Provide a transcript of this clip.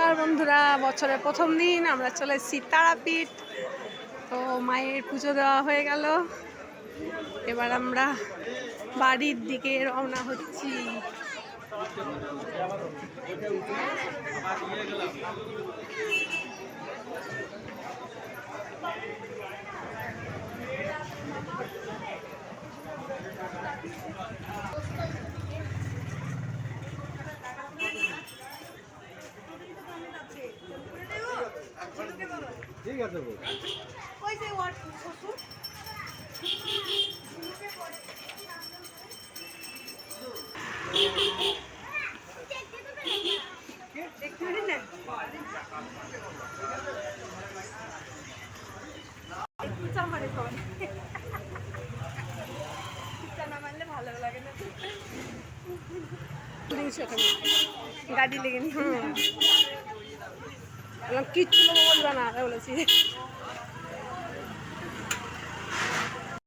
নমস্কার বন্ধুরা, বছরের প্রথম দিন আমরা চলে এসেছি তারাপীঠ। তো মায়ের পুজো দেওয়া হয়ে গেল, এবার আমরা বাড়ির দিকে রওনা হচ্ছি। ঠিক আছে গাড়ি লেগে নি কিচ্ছু বলবে না বলেছি।